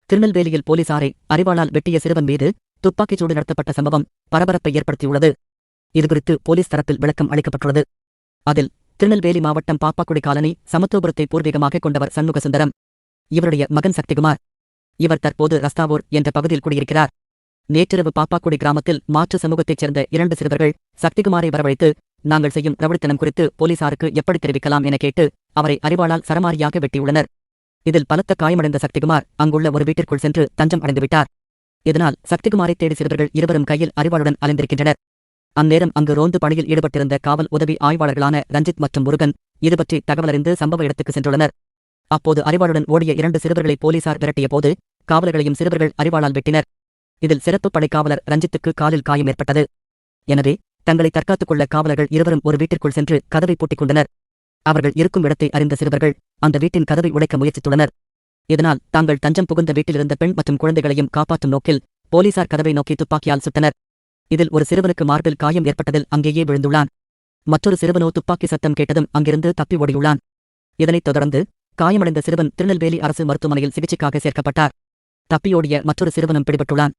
திருநெல்வேலியில் போலீசாரை அரிவாளால் வெட்டிய சிறுவன் மீது துப்பாக்கிச்சூடு நடத்தப்பட்ட சம்பவம் பரபரப்பை ஏற்படுத்தியுள்ளது. இதுகுறித்து போலீஸ் தரப்பில் விளக்கம் அளிக்கப்பட்டுள்ளது. அதில் திருநெல்வேலி மாவட்டம் பாப்பாக்குடி காலனி சமத்துவபுரத்தை பூர்வீகமாக கொண்டவர் சண்முகசுந்தரம். இவருடைய மகன் சக்திகுமார். இவர் தற்போது ரஸ்தாவூர் என்ற பகுதியில் குடியிருக்கிறார். நேற்றிரவு பாப்பாக்குடி கிராமத்தில் மாற்று சமூகத்தைச் சேர்ந்த 2 சிறுவர்கள் சக்திகுமாரை வரவழைத்து, நாங்கள் செய்யும் ரவுடித்தனம் குறித்து போலீசாருக்கு எப்படி தெரிவிக்கலாம் என கேட்டு அவரை அரிவாளால் சரமாரியாக வெட்டியுள்ளனர். இதில் பலத்த காயமடைந்த சக்திகுமார் அங்குள்ள ஒரு வீட்டிற்குள் சென்று தஞ்சம் அடைந்துவிட்டார். இதனால் சக்திகுமாரை தேடி சிறுவர்கள் இருவரும் கையில் அரிவாளுடன் அலைந்திருக்கின்றனர். அந்நேரம் அங்கு ரோந்து பணியில் ஈடுபட்டிருந்த காவல் உதவி ஆய்வாளர்களான ரஞ்சித் மற்றும் முருகன் இதுபற்றி தகவலறிந்து சம்பவ இடத்துக்கு சென்றுள்ளனர். அப்போது அரிவாளுடன் ஓடிய 2 சிறுவர்களை போலீசார் விரட்டியபோது காவலர்களையும் சிறுவர்கள் அரிவாளால் வெட்டினர். இதில் சிறப்பு படை காவலர் ரஞ்சித்துக்கு காலில் காயம் ஏற்பட்டது. எனவே தங்களை தற்காத்துக் கொள்ள காவலர்கள் இருவரும் ஒரு வீட்டிற்குள் சென்று கதவை பூட்டிக் கொண்டனர். அவர்கள் இருக்கும் இடத்தை அறிந்த சிறுவர்கள் அந்த வீட்டின் கதவை உடைக்க முயற்சித்துள்ளனர். இதனால் தாங்கள் தஞ்சம் புகுந்த வீட்டிலிருந்த பெண் மற்றும் குழந்தைகளையும் காப்பாற்றும் நோக்கில் போலீசார் கதவை நோக்கி துப்பாக்கியால் சுட்டனர். இதில் ஒரு சிறுவனுக்கு மார்பில் காயம் ஏற்பட்டதில் அங்கேயே விழுந்துள்ளான். மற்றொரு சிறுவனோ துப்பாக்கி சத்தம் கேட்டதும் அங்கிருந்து தப்பி ஓடியுள்ளான். இதனைத் தொடர்ந்து காயமடைந்த சிறுவன் திருநெல்வேலி அரசு மருத்துவமனையில் சிகிச்சைக்காக சேர்க்கப்பட்டார். தப்பியோடிய மற்றொரு சிறுவனும் பிடிபட்டுள்ளான்.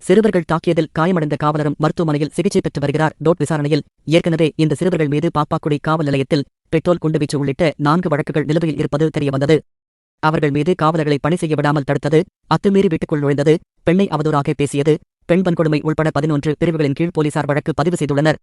சிறுவர்கள் தாக்கியதில் காயமடைந்த காவலரும் மருத்துவமனையில் சிகிச்சை பெற்று வருகிறார். விசாரணையில் ஏற்கனவே இந்த சிறுவர்கள் மீது பாப்பாக்குடி காவல் நிலையத்தில் பெட்ரோல் குண்டுவீச்சு உள்ளிட்ட 4 வழக்குகள் நிலுவையில் இருப்பது தெரியவந்தது. அவர்கள் மீது காவலர்களை பணி செய்ய விடாமல் தடுத்தது, அத்துமீறி வீட்டுக்குள் நுழைந்தது, பெண்ணை அவதூறாக பேசியது, பெண் வன்கொடுமை உள்பட 11 பிரிவுகளின் கீழ் போலீசார் வழக்கு பதிவு செய்துள்ளனர்.